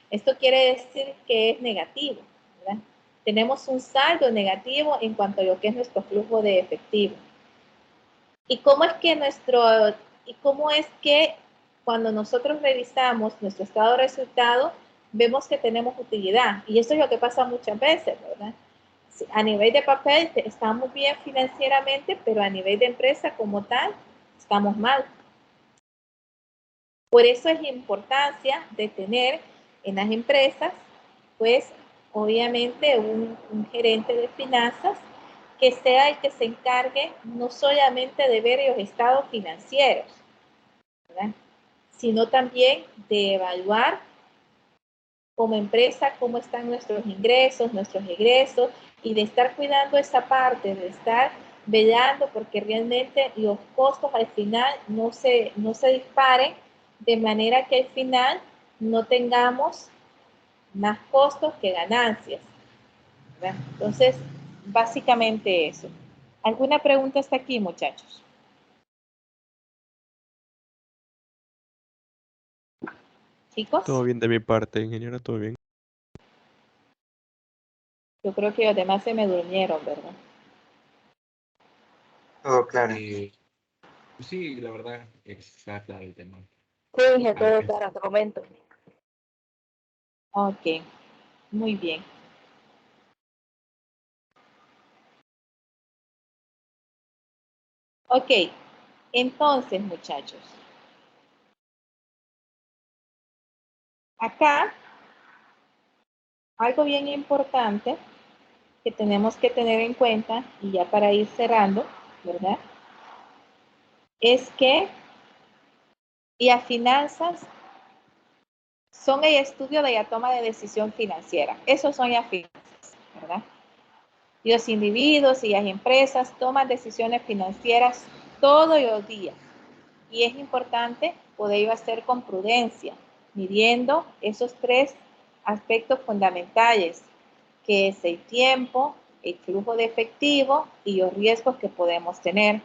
Esto quiere decir que es negativo, ¿verdad? Tenemos un saldo negativo en cuanto a lo que es nuestro flujo de efectivo. ¿Y cómo es que cuando nosotros revisamos nuestro estado de resultado, vemos que tenemos utilidad? Y eso es lo que pasa muchas veces, ¿verdad? A nivel de papel estamos bien financieramente, pero a nivel de empresa como tal, estamos mal. Por eso es la importancia de tener en las empresas, pues, obviamente un gerente de finanzas que sea el que se encargue no solamente de ver los estados financieros, ¿verdad?, sino también de evaluar como empresa cómo están nuestros ingresos, nuestros egresos, y de estar cuidando esa parte, de estar velando porque realmente los costos al final no se disparen, de manera que al final no tengamos más costos que ganancias, ¿verdad? Entonces, básicamente eso. ¿Alguna pregunta hasta aquí, muchachos? ¿Chicos? Todo bien de mi parte, ingeniera, todo bien. Yo creo que los demás se me durmieron, ¿verdad? Todo claro. Sí, la verdad, está claro el tema. Sí, dije todo claro, te comento. Ok, muy bien. Ok, entonces, muchachos. Acá, algo bien importante que tenemos que tener en cuenta, y ya para ir cerrando, ¿verdad? Es que las finanzas son el estudio de la toma de decisión financiera. Esos son las finanzas, ¿verdad? Y los individuos y las empresas toman decisiones financieras todos los días. Y es importante poderlo hacer con prudencia, midiendo esos tres aspectos fundamentales, que es el tiempo, el flujo de efectivo y los riesgos que podemos tener.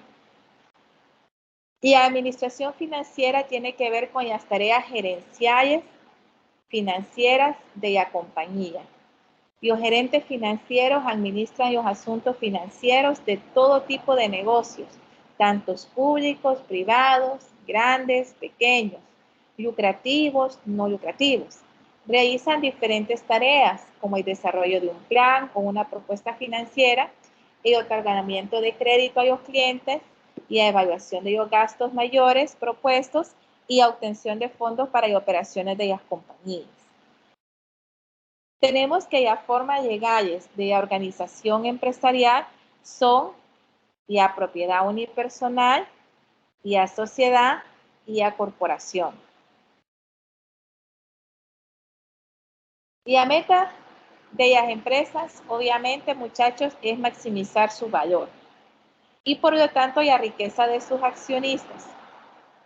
Y la administración financiera tiene que ver con las tareas gerenciales financieras de la compañía. Los gerentes financieros administran los asuntos financieros de todo tipo de negocios, tantos públicos, privados, grandes, pequeños, lucrativos, no lucrativos. Realizan diferentes tareas, como el desarrollo de un plan o una propuesta financiera, el otorgamiento de crédito a los clientes y la evaluación de los gastos mayores propuestos y la obtención de fondos para las operaciones de las compañías. Tenemos que las formas legales de la organización empresarial son la propiedad unipersonal, la sociedad y la corporación. Y la meta de las empresas, obviamente, muchachos, es maximizar su valor y por lo tanto la riqueza de sus accionistas.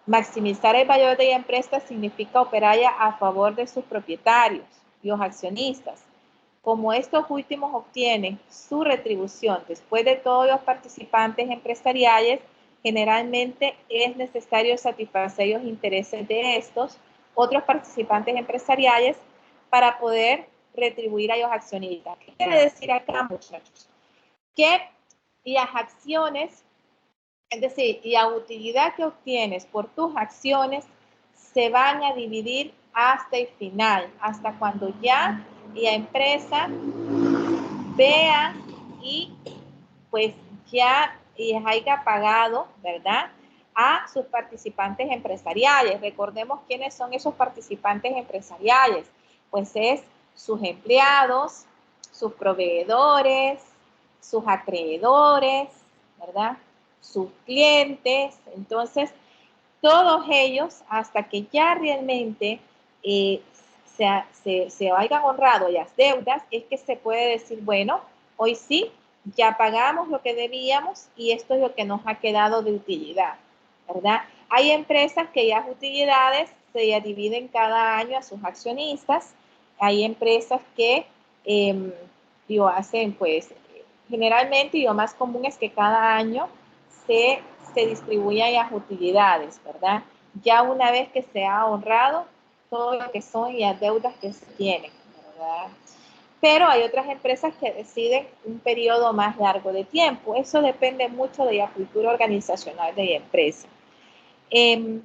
Maximizar el valor de la empresa significa operar a favor de sus propietarios, los accionistas. Como estos últimos obtienen su retribución después de todos los participantes empresariales, generalmente es necesario satisfacer los intereses de estos otros participantes empresariales para poder retribuir a los accionistas. ¿Qué quiere decir acá, muchachos? Que las acciones, es decir, la utilidad que obtienes por tus acciones se van a dividir hasta el final, hasta cuando ya la empresa vea y pues ya les haya pagado, ¿verdad?, a sus participantes empresariales. Recordemos quiénes son esos participantes empresariales. Pues es sus empleados, sus proveedores, sus acreedores, ¿verdad?, sus clientes. Entonces, todos ellos, hasta que ya realmente se hayan honrado las deudas, es que se puede decir, bueno, hoy sí, ya pagamos lo que debíamos y esto es lo que nos ha quedado de utilidad, ¿verdad? Hay empresas que las utilidades se dividen cada año a sus accionistas. Hay empresas que lo hacen, pues, generalmente, y lo más común es que cada año se distribuyan las utilidades, ¿verdad? Ya una vez que se ha honrado todo lo que son las deudas que se tienen, ¿verdad? Pero hay otras empresas que deciden un periodo más largo de tiempo. Eso depende mucho de la cultura organizacional de la empresa. El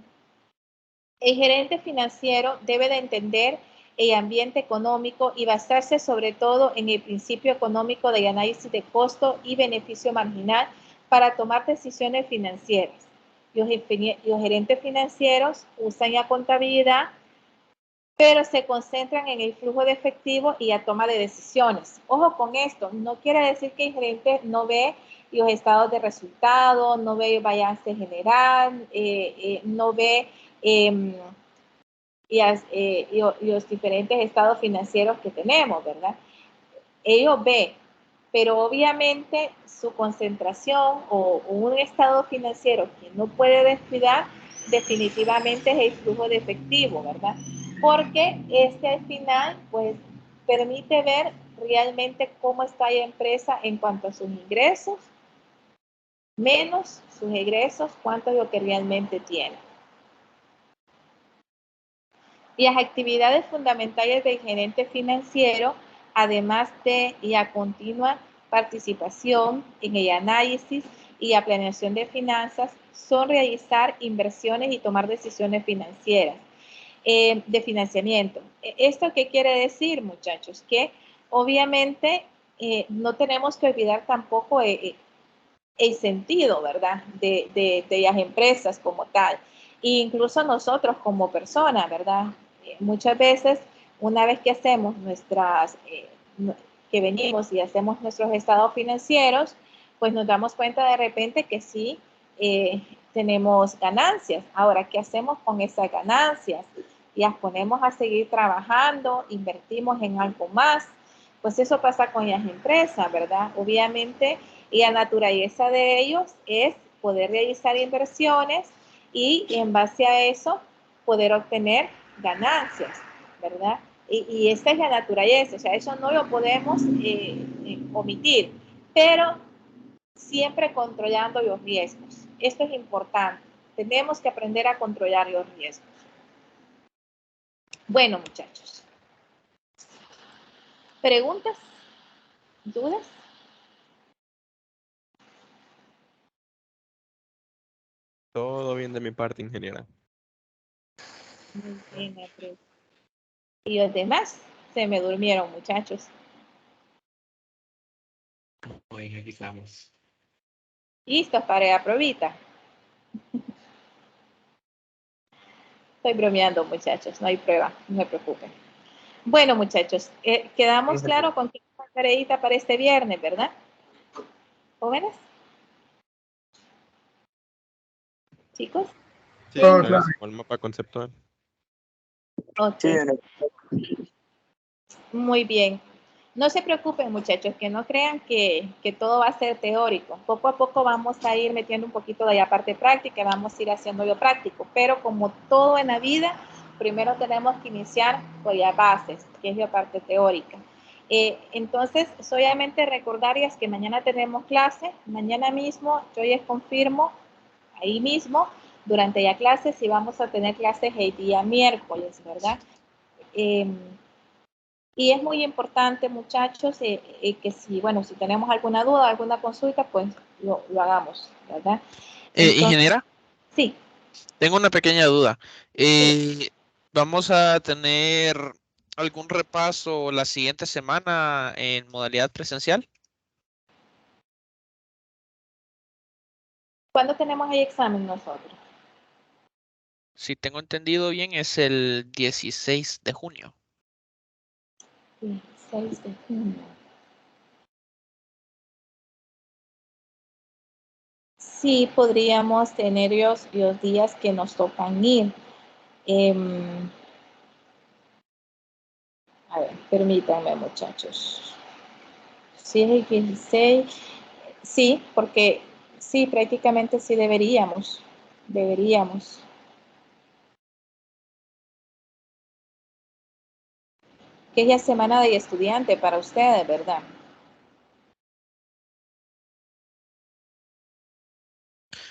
gerente financiero debe de entender el ambiente económico y basarse sobre todo en el principio económico del análisis de costo y beneficio marginal para tomar decisiones financieras. Los gerentes financieros usan la contabilidad, pero se concentran en el flujo de efectivo y la toma de decisiones. Ojo con esto, no quiere decir que el gerente no ve los estados de resultados, no ve el balance general, no ve los diferentes estados financieros que tenemos, ¿verdad? Ellos ven, pero obviamente su concentración o un estado financiero que no puede descuidar definitivamente es el flujo de efectivo, ¿verdad? porque al final pues permite ver realmente cómo está la empresa en cuanto a sus ingresos, menos sus egresos, cuánto es lo que realmente tiene. Y las actividades fundamentales del gerente financiero, además de la continua participación en el análisis y la planeación de finanzas, son realizar inversiones y tomar decisiones financieras de financiamiento. ¿Esto qué quiere decir, muchachos? Que obviamente no tenemos que olvidar tampoco el sentido, ¿verdad? De las empresas como tal. E incluso nosotros como personas, ¿verdad? Muchas veces, una vez que hacemos que venimos y hacemos nuestros estados financieros, pues nos damos cuenta de repente que sí tenemos ganancias. Ahora, ¿qué hacemos con esas ganancias? Las ponemos a seguir trabajando, invertimos en algo más. Pues eso pasa con las empresas, ¿verdad? Obviamente, y la naturaleza de ellos es poder realizar inversiones y en base a eso poder obtener ganancias, ¿verdad? Y esa es la naturaleza, o sea, eso no lo podemos omitir, pero siempre controlando los riesgos. Esto es importante. Tenemos que aprender a controlar los riesgos. Bueno, muchachos. ¿Preguntas? ¿Dudas? Todo bien de mi parte, ingeniera. Muy bien, April. Y los demás se me durmieron, muchachos. Hoy aquí estamos. ¿Listos para la pruebita? Estoy bromeando, muchachos. No hay prueba. No se preocupen. Bueno, muchachos, quedamos claro con qué tareita para este viernes, ¿verdad? ¿Jóvenes? ¿Chicos? Sí, Todo ingeniera, claro. con el mapa conceptual. Ok. Sí, Muy bien. No se preocupen, muchachos, que no crean que todo va a ser teórico. Poco a poco vamos a ir metiendo un poquito de la parte práctica, vamos a ir haciendo lo práctico, pero como todo en la vida, primero tenemos que iniciar con las bases, que es la parte teórica. Entonces, solamente recordarles que mañana tenemos clase, mañana mismo yo les confirmo, ahí mismo, durante la clase, si vamos a tener clases el día miércoles, ¿verdad? Y es muy importante, muchachos, que si, bueno, si tenemos alguna duda, alguna consulta, pues lo hagamos, ¿verdad? Entonces, Ingeniera, sí, tengo una pequeña duda. sí. ¿Vamos a tener algún repaso la siguiente semana en modalidad presencial? ¿Cuándo tenemos el examen nosotros? Si tengo entendido bien, es el 16 de junio. 16 de junio. Sí, podríamos tener los días que nos tocan ir. A ver, permítanme, muchachos. Sí, es el 16. Sí, porque sí, prácticamente sí deberíamos. Deberíamos. Que es la semana de estudiante para ustedes, ¿verdad?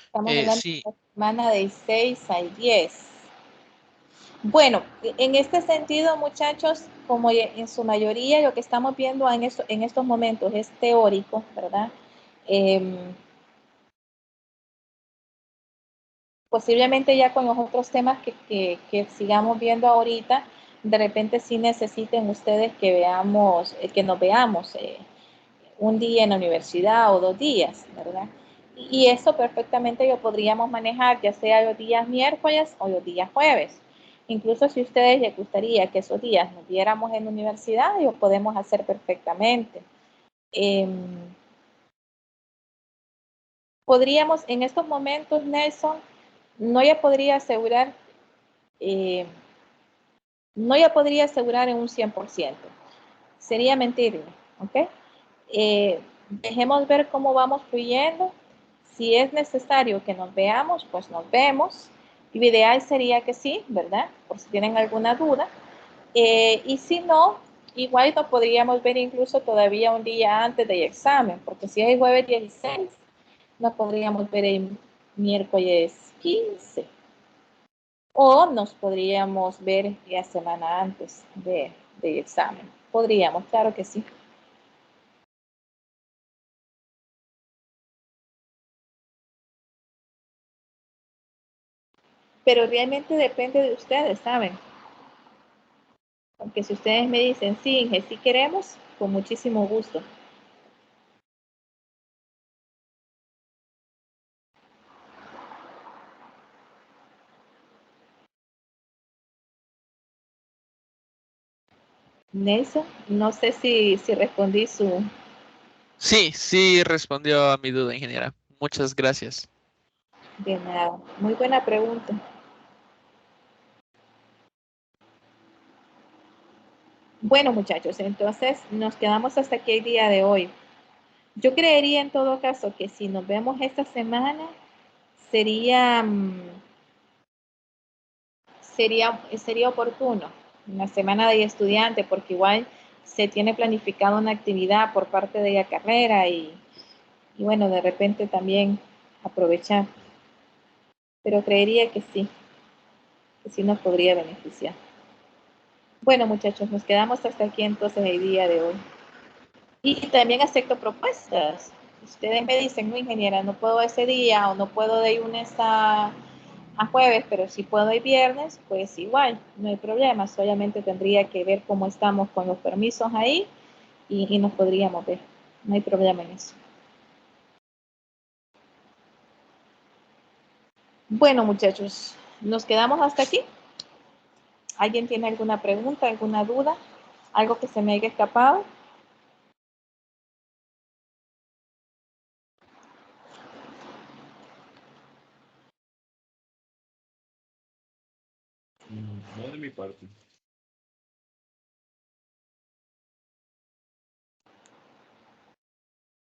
Estamos hablando Sí, de la semana del 6 al 10. Bueno, en este sentido, muchachos, como en su mayoría lo que estamos viendo en estos momentos es teórico, ¿verdad? Posiblemente ya con los otros temas que sigamos viendo ahorita, de repente sí necesiten ustedes que veamos, que nos veamos un día en la universidad o 2 días, ¿verdad? Y eso perfectamente lo podríamos manejar, ya sea los días miércoles o los días jueves. Incluso si a ustedes les gustaría que esos días nos viéramos en la universidad, lo podemos hacer perfectamente. Podríamos, en estos momentos, Nelson, no ya podría asegurar, no ya podría asegurar en un 100%. Sería mentirle, ¿ok? Dejemos ver cómo vamos fluyendo. Si es necesario que nos veamos, pues nos vemos. Lo ideal sería que sí, ¿verdad? Por si tienen alguna duda. Y si no, igual nos podríamos ver incluso todavía un día antes del examen, porque si es jueves 16, nos podríamos ver el miércoles 15. O nos podríamos ver la semana antes del examen. Podríamos, claro que sí. Pero realmente depende de ustedes, ¿saben? Aunque si ustedes me dicen, sí, Inge, sí queremos, con muchísimo gusto. Nelson, no sé si respondí su... Sí, sí respondió a mi duda, ingeniera. Muchas gracias. De nada. Muy buena pregunta. Bueno, muchachos, entonces nos quedamos hasta aquí el día de hoy. Yo creería en todo caso que si nos vemos esta semana, sería, sería oportuno, una semana de estudiante, porque igual se tiene planificada una actividad por parte de la carrera y bueno, de repente también aprovechar. Pero creería que sí nos podría beneficiar. Bueno, muchachos, nos quedamos hasta aquí entonces el día de hoy. Y también acepto propuestas. Ustedes me dicen, no, ingeniera, no puedo ese día o no puedo de lunes a jueves, pero si puedo el viernes, pues igual, no hay problema. Solamente tendría que ver cómo estamos con los permisos ahí y nos podríamos ver. No hay problema en eso. Bueno, muchachos, nos quedamos hasta aquí. ¿Alguien tiene alguna pregunta, alguna duda? ¿Algo que se me haya escapado? No de mi parte.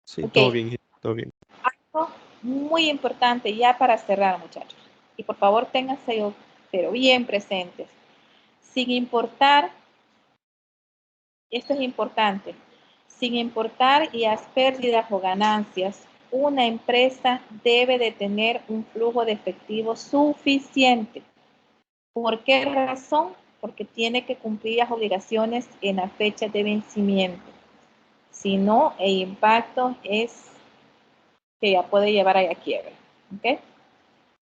Sí, Ok. todo bien, todo bien. Algo muy importante ya para cerrar, muchachos. Y por favor, ténganse pero bien presentes. Sin importar, esto es importante, sin importar las pérdidas o ganancias, una empresa debe de tener un flujo de efectivo suficiente. ¿Por qué razón? Porque tiene que cumplir las obligaciones en la fecha de vencimiento. Si no, el impacto es que ya puede llevar a la quiebra. ¿Ok?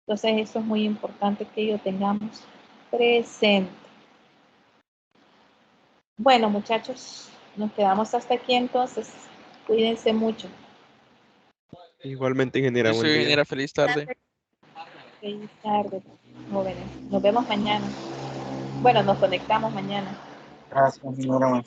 Entonces, eso es muy importante que lo tengamos presente. Bueno, muchachos, nos quedamos hasta aquí entonces. Cuídense mucho. Igualmente, ingeniera, Yo buen soy día. ingeniera, feliz tarde. Feliz tarde, jóvenes. Nos vemos mañana. Bueno, nos conectamos mañana. Gracias, señora.